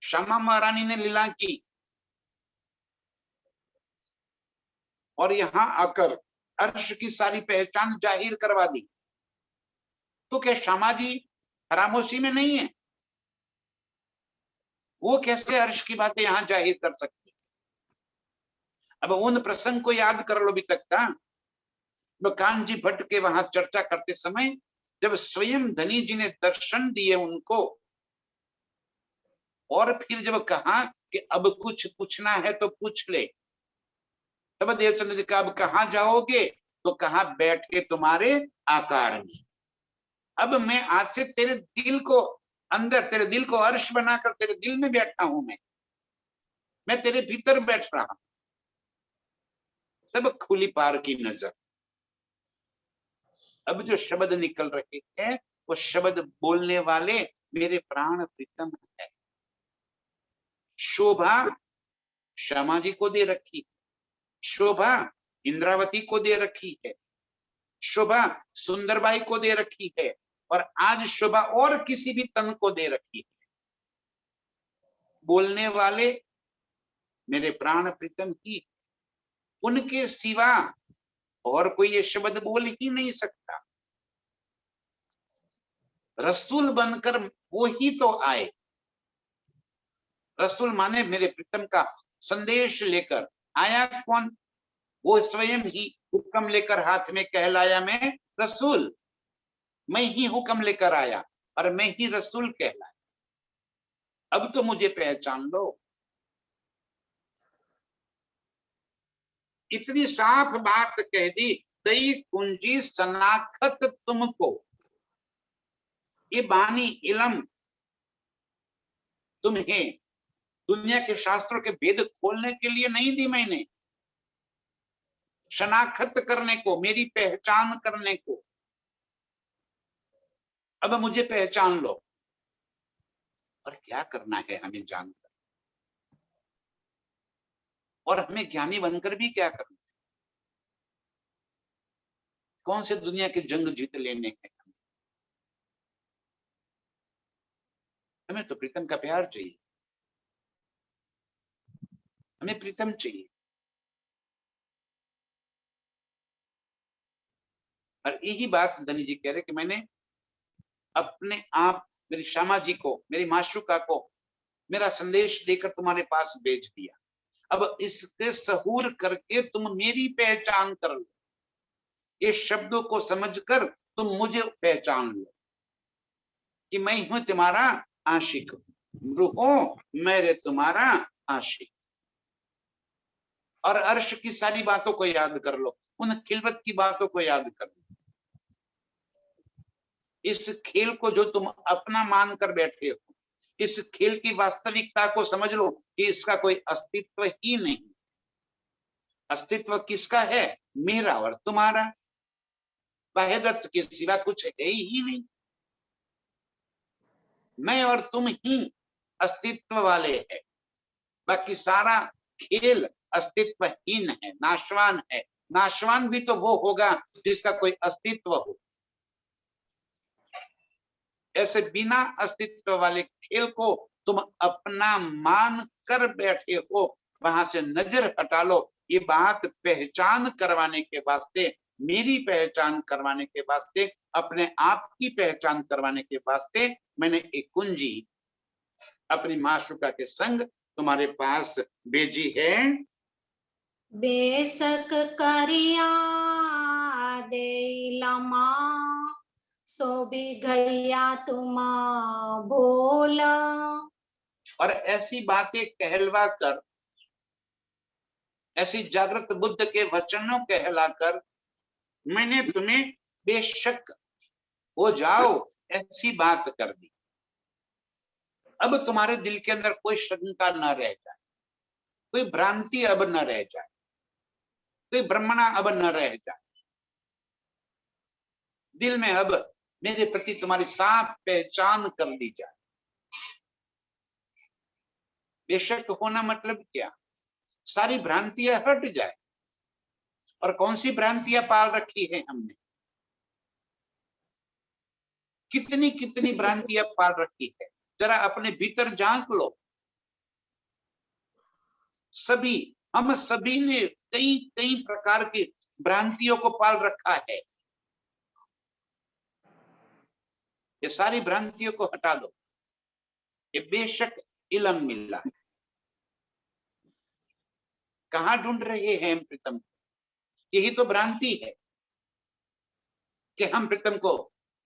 श्यामा महारानी ने लीला की और यहां आकर अर्श की सारी पहचान जाहिर करवा दी। तो क्या श्यामा जी खामोशी में नहीं है? वो कैसे अर्श की बातें यहां जाहिर कर सकती? अब उन प्रसंग को याद कर लो अभी तक का। कानजी भट्ट के वहां चर्चा करते समय जब स्वयं धनी जी ने दर्शन दिए उनको और फिर जब कहा कि अब कुछ पूछना है तो पूछ ले, तब देवचंद्र जी का अब कहां जाओगे? तो कहा बैठे तुम्हारे आकार में। अब मैं आज से तेरे दिल को अंदर, तेरे दिल को अर्श बनाकर तेरे दिल में बैठा हूं। मैं तेरे भीतर बैठ रहा हूं। तब खुली पार की नजर। अब जो शब्द निकल रहे हैं वो शब्द बोलने वाले मेरे प्राण प्रीतम है। शोभा श्यामा जी को दे रखी, शोभा इंद्रावती को दे रखी है, शोभा सुंदरबाई को दे रखी है और आज शोभा और किसी भी तन को दे रखी है। बोलने वाले मेरे प्राण प्रीतम ही, उनके सिवा और कोई ये शब्द बोल ही नहीं सकता। रसूल बनकर वो ही तो आए। रसूल माने मेरे प्रीतम का संदेश लेकर आया। कौन? वो स्वयं ही हुक्म लेकर हाथ में कहलाया मैं रसूल। मैं ही हुक्म लेकर आया और मैं ही रसूल कहलाया। अब तो मुझे पहचान लो। इतनी साफ बात कह दी, दई कुंजी शनाख्त तुमको। ये बानी इलम तुम्हें दुनिया के शास्त्रों के भेद खोलने के लिए नहीं दी मैंने, शनाख्त करने को, मेरी पहचान करने को। अब मुझे पहचान लो। और क्या करना है हमें जानकर, और हमें ज्ञानी बनकर भी क्या करना है? कौन से दुनिया के जंग जीत लेने हैं? हमें तो प्रीतम का प्यार चाहिए, हमें प्रीतम चाहिए। और यही बात धनी जी कह रहे कि मैंने अपने आप मेरी श्यामा जी को, मेरी माशुका को मेरा संदेश देकर तुम्हारे पास भेज दिया। अब इसके सहूर करके तुम मेरी पहचान कर लो। ये शब्दों को समझकर तुम मुझे पहचान लो। कि मैं हूं तुम्हारा आशिक, रूहो मेरे तुम्हारा आशिक। और अर्श की सारी बातों को याद कर लो, उन खिलवत की बातों को याद कर लो। इस खेल को जो तुम अपना मान कर बैठे हो, इस खेल की वास्तविकता को समझ लो कि इसका कोई अस्तित्व ही नहीं। अस्तित्व किसका है? मेरा और तुम्हारा। बाह्यदत्त के सिवा कुछ है ही नहीं। मैं और तुम ही अस्तित्व वाले हैं, बाकी सारा खेल अस्तित्वहीन है, नाशवान है। नाशवान भी तो वो होगा जिसका कोई अस्तित्व हो। ऐसे बिना अस्तित्व वाले खेल को तुम अपना मान कर बैठे हो। वहां से नजर हटा लो। ये बात पहचान करवाने के वास्ते, मेरी पहचान करवाने के वास्ते, अपने आप की पहचान करवाने के वास्ते मैंने एक कुंजी अपनी माशुका के संग तुम्हारे पास भेजी है। बेशक करिया दे लमा, सो भी गैया तुम भोल। और ऐसी बातें कहलवा कर, ऐसी जागृत बुद्ध के वचनों कहलाकर मैंने तुम्हें बेशक हो जाओ ऐसी बात कर दी। अब तुम्हारे दिल के अंदर कोई शंका न रह जाए, कोई भ्रांति अब न रह जाए, कोई ब्रह्मणा अब न रह जाए। दिल में अब मेरे प्रति तुम्हारी साफ पहचान कर ली जाए। बेशक होना मतलब क्या? सारी भ्रांतियां हट जाए। और कौन सी भ्रांतियां पाल रखी है हमने? कितनी कितनी भ्रांतियां पाल रखी है, जरा अपने भीतर झांक लो। सभी, हम सभी ने कई कई प्रकार की भ्रांतियों को पाल रखा है। ये सारी भ्रांतियों को हटा दो। ये बेशक इलम मिला है। कहाँ ढूंढ रहे हैं हम प्रीतम को? यही तो भ्रांति है कि हम प्रीतम को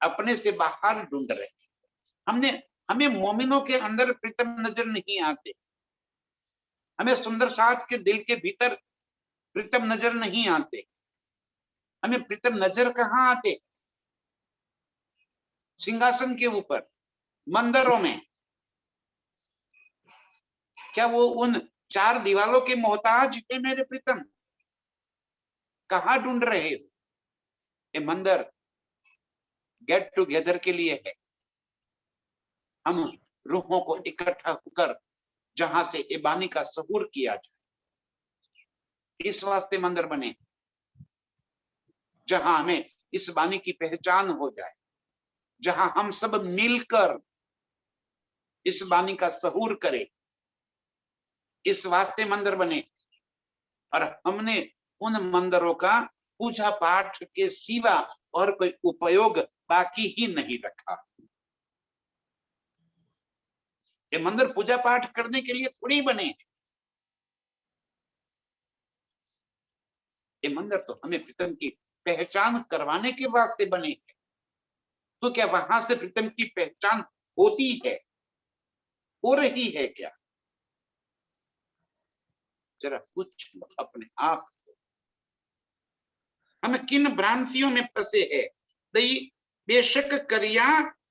अपने से बाहर ढूंढ रहे हैं। हमें मोमिनों के अंदर प्रीतम नजर नहीं आते। हमें सुंदर साथ के दिल के भीतर प्रीतम नजर नहीं आते। हमें प्रीतम नजर कहाँ आते? सिंहासन के ऊपर, मंदिरों में। क्या वो उन चार दीवालों के मोहताज है मेरे प्रीतम? कहाँ ढूंढ रहे हो? ये मंदिर गेट टुगेदर के लिए है। हम रूहों को इकट्ठा होकर जहां से ये बानी का सहूर किया जाए, इस वास्ते मंदिर बने, जहां हमें इस बानी की पहचान हो जाए, जहां हम सब मिलकर इस बानी का सहूर करें। इस वास्ते मंदिर बने। और हमने उन मंदिरों का पूजा पाठ के सिवा और कोई उपयोग बाकी ही नहीं रखा। ये मंदिर पूजा पाठ करने के लिए थोड़ी बने हैं। ये मंदिर तो हमें प्रीतम की पहचान करवाने के वास्ते बने हैं। तो क्या वहां से प्रीतम की पहचान होती है? हो रही है क्या? जरा कुछ अपने आप को। हम किन भ्रांतियों में फंसे हैं? दई बेशक करिया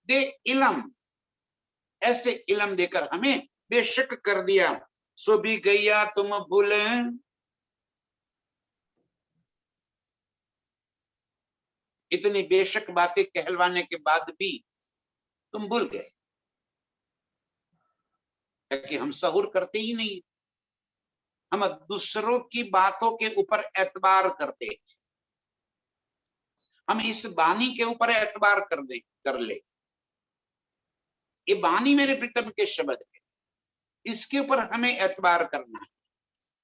दे इलम, ऐसे इलम देकर हमें बेशक कर दिया। सो भी गैया तुम भूल, इतनी बेशक बातें कहलवाने के बाद भी तुम भूल गए कि हम सहूर करते ही नहीं। हम दूसरों की बातों के ऊपर एतबार करते हैं। हम इस बानी के ऊपर एतबार कर ले। ये बानी मेरे प्रीतम के शब्द है, इसके ऊपर हमें एतबार करना है।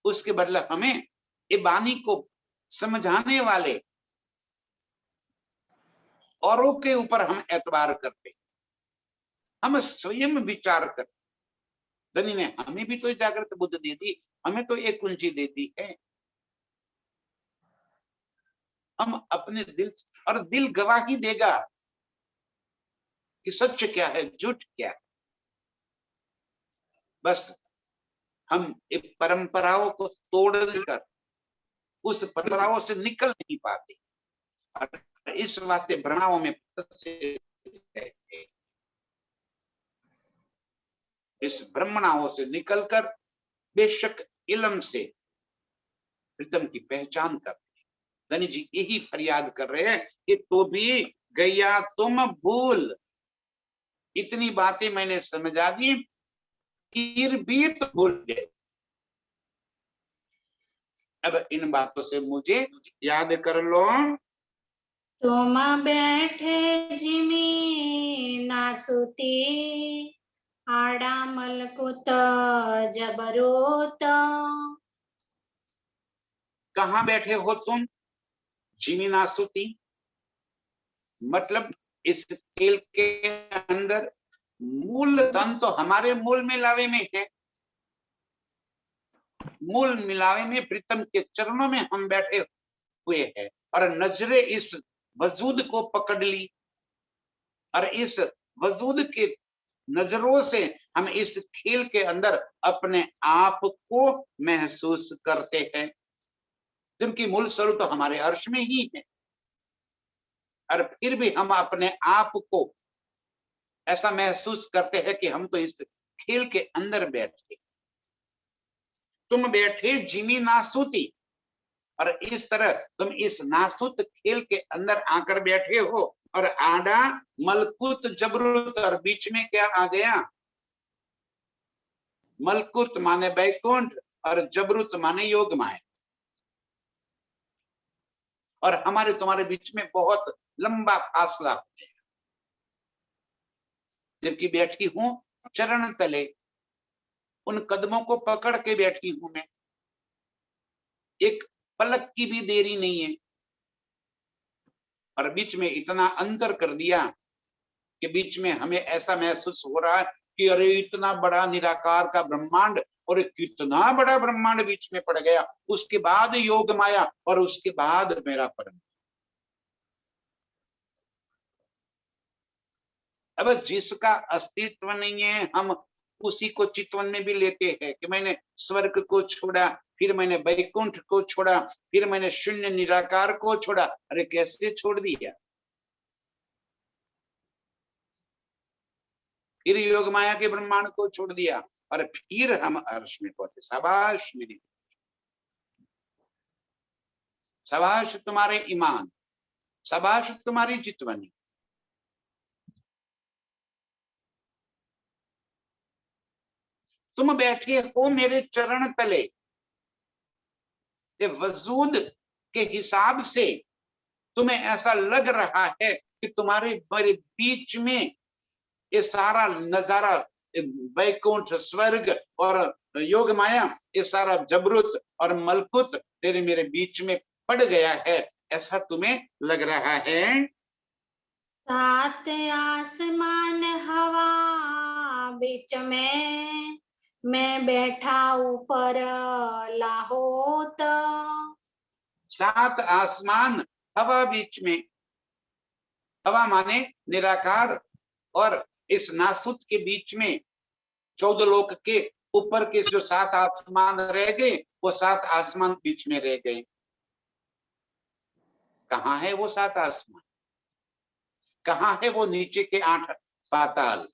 उसके बदले हमें ये बानी को समझाने वाले औरों के ऊपर हम एतबार करते। हम स्वयं विचार करते। धनी ने हमें भी तो जागृत बुद्ध दे दी, हमें तो एक कुंजी दे दी है। हम अपने दिल, और दिल गवाही देगा कि सच क्या है, झूठ क्या है। बस हम एक परंपराओं को तोड़कर उस परंपराओं से निकल नहीं पाते और इस वास्ते भ्रमाओं में फंसे रहते हैं। इस भ्रमणाओं से निकलकर बेशक इल्म से प्रीतम की पहचान करते हैं। धनी जी यही फरियाद कर रहे हैं कि तो भी गैया तुम भूल, इतनी बातें मैंने समझा दी फिर भी तो भूल गए। अब इन बातों से मुझे याद कर लो। तुम बैठे जिमी नासुती आड़ा मलकुत जबरोत। कहाँ बैठे हो तुम? जिमी नासुती मतलब इस खेल के अंदर मूल धन तो हमारे मूल मिलावे में है। मूल मिलावे में प्रीतम के चरणों में हम बैठे हुए हैं और नजरे इस वजूद को पकड़ ली और इस वजूद के नजरों से हम इस खेल के अंदर अपने आप को महसूस करते हैं, जिनकी मूल स्वरूप तो हमारे अर्श में ही है। और फिर भी हम अपने आप को ऐसा महसूस करते हैं कि हम तो इस खेल के अंदर बैठे। तुम बैठे जिमी नासूती, और इस तरह तुम इस नासूत खेल के अंदर आकर बैठे हो और आड़ा मलकुत जबरूत, और बीच में क्या आ गया? मलकुत माने बैकुंठ और जबरूत माने योग माया। और हमारे तुम्हारे बीच में बहुत लंबा फासला हो गया। जबकि बैठी हूं चरण तले, उन कदमों को पकड़ के बैठी हूं मैं, एक पलक की भी देरी नहीं है। और बीच में इतना अंतर कर दिया कि बीच में हमें ऐसा महसूस हो रहा है कि अरे इतना बड़ा निराकार का ब्रह्मांड, और कितना बड़ा ब्रह्मांड बीच में पड़ गया। उसके बाद योग माया और उसके बाद मेरा परम। अब जिसका अस्तित्व नहीं है हम उसी को चितवन में भी लेते हैं कि मैंने स्वर्ग को छोड़ा, फिर मैंने वैकुंठ को छोड़ा, फिर मैंने शून्य निराकार को छोड़ा। अरे कैसे छोड़ दिया? फिर योग माया के ब्रह्मांड को छोड़ दिया और फिर हम अर्श में पहुंचे। शाबाश मेरी, शाबाश तुम्हारे ईमान, शाबाश तुम्हारी चितवनी। तुम बैठे हो मेरे चरण तले। ये वजूद के हिसाब से तुम्हें ऐसा लग रहा है कि तुम्हारे मेरे बीच में ये सारा नजारा, वैकुंठ, स्वर्ग और योग माया, ये सारा जबरूत और मलकुत तेरे मेरे बीच में पड़ गया है, ऐसा तुम्हें लग रहा है। सात आसमान हवा बीच में मैं बैठा ऊपर लाहोत। सात आसमान हवा बीच में, हवा माने निराकार, और इस नासुत के बीच में 14 लोक के ऊपर के जो 7 आसमान रह गए, वो 7 आसमान बीच में रह गए। कहाँ है वो 7 आसमान? कहाँ है वो नीचे के 8 पाताल?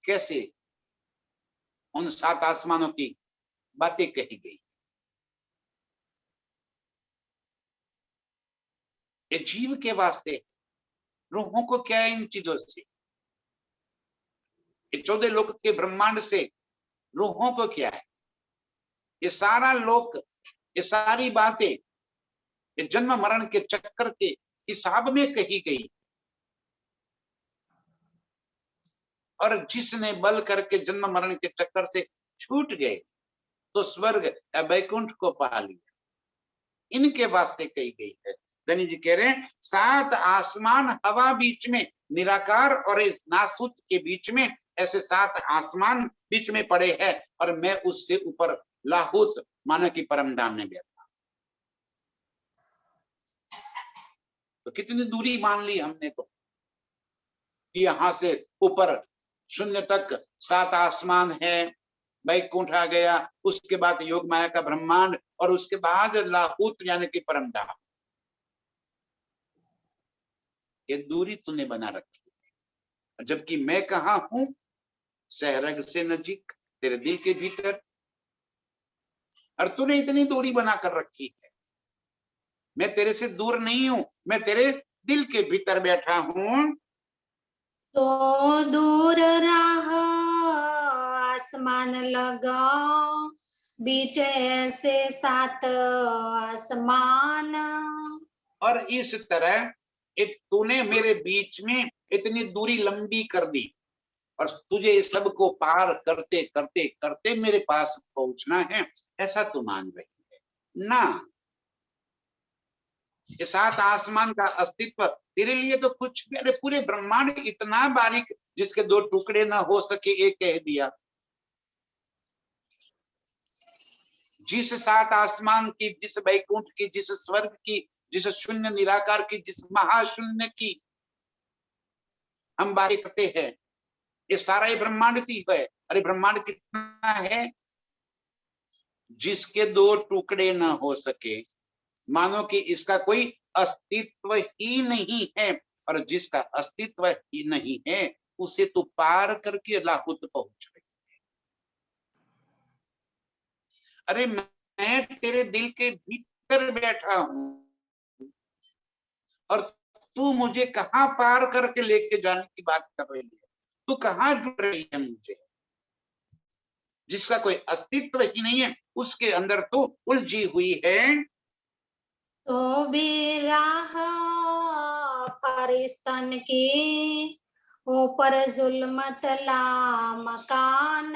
कैसे उन 7 आसमानों की बातें कही गई? ये जीव के वास्ते, रूहों को क्या है इन चीजों से? ये 14 लोक के ब्रह्मांड से रूहों को क्या है? ये सारा लोक, ये सारी बातें ये जन्म मरण के चक्कर के हिसाब में कही गई। और जिसने बल करके जन्म मरण के चक्कर से छूट गए तो स्वर्ग या वैकुंठ को पा लिया, इनके वास्ते कही गई है। धनी जी कह रहे हैं 7 आसमान हवा बीच में, निराकार और इस नासुत के बीच में ऐसे 7 आसमान बीच में पड़े हैं, और मैं उससे ऊपर लाहूत मानो कि परम धाम में बैठा। तो कितनी दूरी मान ली हमने तो, यहां से ऊपर शून्य तक 7 आसमान है, वैकुंठ आ गया, उसके बाद योग माया का ब्रह्मांड, और उसके बाद लाहूत यानी कि परमधाम। ये दूरी तूने बना रखी है, जबकि मैं कहा हूं, सहरग से नजीक, तेरे दिल के भीतर, और तूने इतनी दूरी बना कर रखी है। मैं तेरे से दूर नहीं हूं, मैं तेरे दिल के भीतर बैठा हूं। तो दूर राह आसमान लगा, बीच ऐसे 7 आसमान। और इस तरह एक तूने मेरे बीच में इतनी दूरी लंबी कर दी, और तुझे इस सब को पार करते करते करते मेरे पास पहुंचना है, ऐसा तू मान रही है ना। ये 7 आसमान का अस्तित्व तेरे लिए तो कुछ भी, अरे पूरे ब्रह्मांड इतना बारीक जिसके 2 टुकड़े ना हो सके, एक कह दिया। जिस 7 आसमान की, जिस वैकुंठ की, जिस स्वर्ग की, जिस शून्य निराकार की, जिस महाशून्य की हम बातें करते हैं, ये सारा ही ब्रह्मांड की है। अरे ब्रह्मांड कितना है, जिसके 2 टुकड़े ना हो सके, मानो कि इसका कोई अस्तित्व ही नहीं है, और जिसका अस्तित्व ही नहीं है उसे तो पार करके लाहुत पहुंच गई। अरे मैं तेरे दिल के भीतर बैठा हूं, और तू मुझे कहां पार करके लेके जाने की बात कर रही है, तू कहां जुड़ रही है मुझे, जिसका कोई अस्तित्व ही नहीं है उसके अंदर तू उलझी हुई है। तो भी राह फरिश्तन की, ऊपर जुल्मत ला मकान।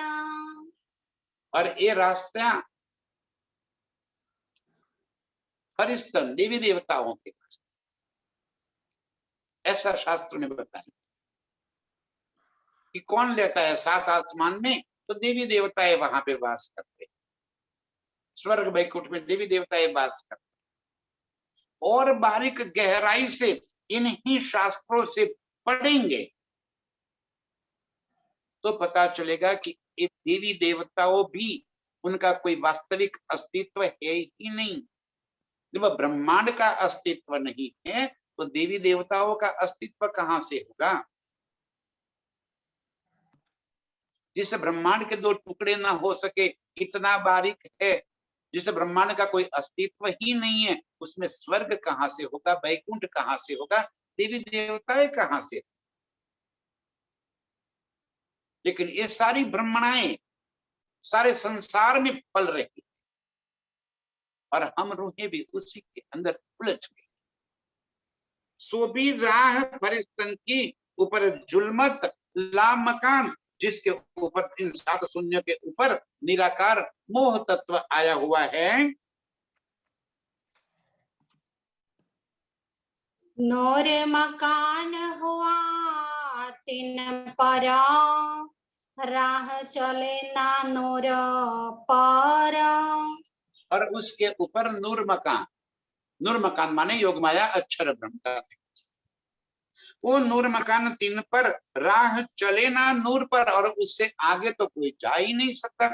और ये रास्ता फरिश्तन देवी देवताओं के रास्ते, ऐसा शास्त्र में बताया कि कौन लेता है 7 आसमान में, तो देवी देवताएं वहां पे वास करते, स्वर्ग वैकुंठ में देवी देवताएं वास करते। और बारीक गहराई से इन्हीं शास्त्रों से पढ़ेंगे तो पता चलेगा कि ये देवी देवताओं भी, उनका कोई वास्तविक अस्तित्व है ही नहीं। जब ब्रह्मांड का अस्तित्व नहीं है तो देवी देवताओं का अस्तित्व कहां से होगा। जिस ब्रह्मांड के 2 टुकड़े ना हो सके, इतना बारीक है, जिस ब्रह्मांड का कोई अस्तित्व ही नहीं है, उसमें स्वर्ग कहां से होगा, वैकुंठ कहां से होगा, देवी देवताएं कहां से। लेकिन ये सारी ब्रह्मणाएं सारे संसार में पल रही, और हम रूहें भी उसी के अंदर उलझ गई। सो भी राह फरिश्तन की, ऊपर जुल्मत ला मकान, जिसके ऊपर इन 7 शून्य के ऊपर निराकार मोह तत्व आया हुआ है। नूर मकान हुआ 3 पर, राह चले ना नूर पर। और उसके ऊपर नूर मकान माने योग माया अक्षर ब्रह्म का, वो नूर मकान 3 पर, राह चले ना नूर पर, और उससे आगे तो कोई जा ही नहीं सकता,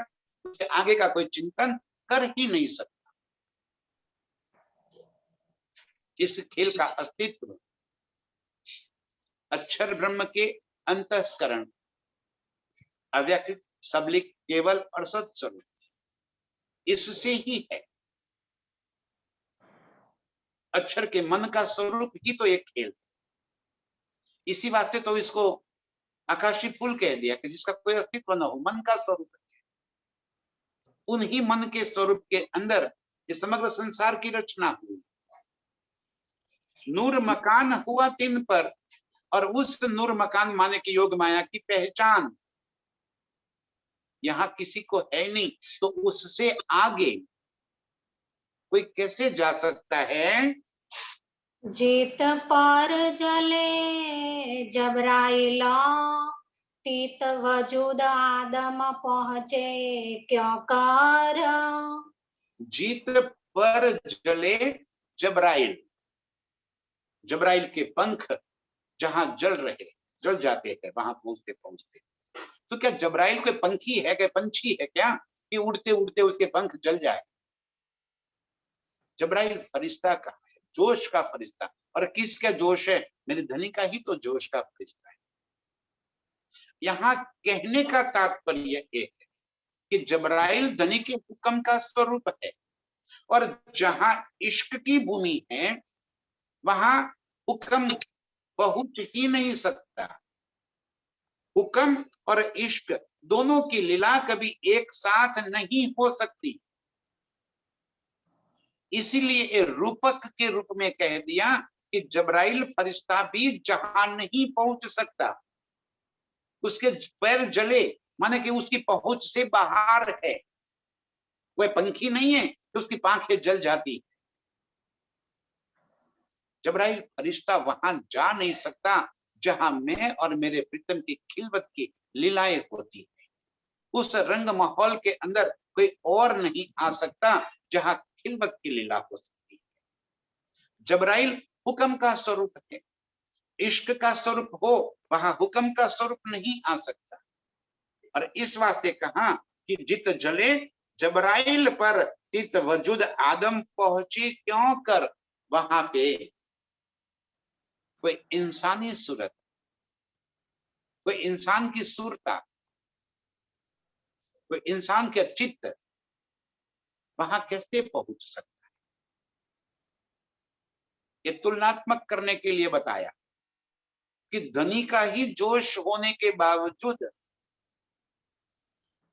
उससे आगे का कोई चिंतन कर ही नहीं सकता। इस खेल का अस्तित्व अक्षर ब्रह्म के अंतःस्करण, अव्यक्त, सबलिक, केवल और सत्स्वरूप, इससे ही है। अक्षर के मन का स्वरूप ही तो एक खेल, इसी वास्ते तो इसको आकाशी फूल कह दिया कि जिसका कोई अस्तित्व न हो, मन का स्वरूप है। उन्हीं मन के स्वरूप के अंदर ये समग्र संसार की रचना हुई। नूर मकान हुआ 3 पर, और उस नूर मकान माने की योग माया की पहचान यहां किसी को है नहीं, तो उससे आगे कोई कैसे जा सकता है। जीत पर जले जबराइला, तीत वजूद आदम पहुंचे क्यों कर। जीत पर जले जबराइल, जबराइल के पंख जहां जल जाते हैं वहां पहुंचते पहुंचते। तो क्या जबराइल कोई पंखी है, क्या पंछी है क्या कि उड़ते उड़ते उसके पंख जल जाए? जबराइल फरिश्ता का है, जोश का फरिश्ता। और किसका जोश है? मेरे धनी का ही तो जोश का फरिश्ता है। यहाँ कहने का तात्पर्य ये है कि जबराइल धनी के हुक्म का स्वरूप है, और जहां इश्क की भूमि है वहां हुक्म पहुंच ही नहीं सकता। हुक्म और इश्क दोनों की लीला कभी एक साथ नहीं हो सकती। इसीलिए रूपक के रूप में कह दिया कि जबराइल फरिश्ता भी जहां नहीं पहुंच सकता, उसके पैर जले माने कि उसकी पहुंच से बाहर है। वह पंखी नहीं है तो उसकी पांखें जल जाती। जबराइल फरिश्ता वहां जा नहीं सकता जहां मैं और मेरे प्रीतम की खिलवत की लीलाएं होती है। उस रंग माहौल के अंदर कोई और नहीं आ सकता जहां खिलवत की लीला हो सकती है। जबराइल हुक्म का स्वरूप है, इश्क का स्वरूप हो वहां हुक्म का स्वरूप नहीं आ सकता। और इस वास्ते कहा कि जित जले जबराइल पर तित वजूद आदम पहुंचे क्यों कर। वहां पे कोई इंसानी सूरत, कोई इंसान की सूरता, कोई इंसान के चित्त वहां कैसे पहुंच सकता है? ये तुलनात्मक करने के लिए बताया कि धनी का ही जोश होने के बावजूद,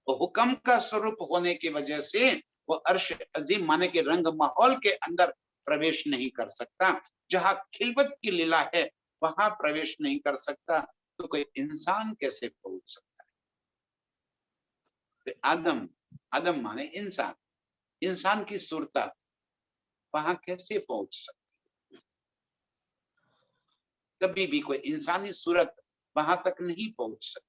हुक्म का स्वरूप होने की वजह से वो अर्श अजीम माने के रंग माहौल के अंदर प्रवेश नहीं कर सकता। जहां खिलवत की लीला है वहां प्रवेश नहीं कर सकता। तो कोई इंसान कैसे पहुंच सकता है? आदम, आदम माने इंसान, इंसान की सूरता वहां कैसे पहुंच सकती? कभी भी कोई इंसानी सूरत वहां तक नहीं पहुंच सकती।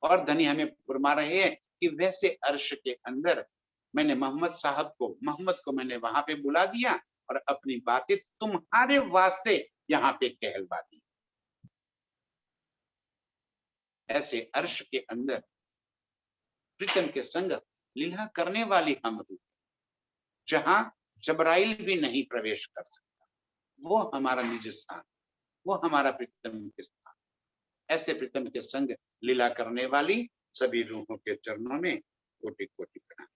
और धनी हमें फरमा रहे हैं कि वैसे अर्श के अंदर मैंने मोहम्मद को मैंने वहां पे बुला दिया और अपनी बातें तुम्हारे वास्ते यहाँ पे कहलवा दी। ऐसे अर्श के अंदर प्रीतम के संग लीला करने वाली हम रूह, जहां जबराइल भी नहीं प्रवेश कर सकता, वो हमारा निज स्थान, वो हमारा प्रीतम के स्थान। ऐसे प्रीतम के संग लीला करने वाली सभी रूहों के चरणों में कोटि कोटि प्रणाम।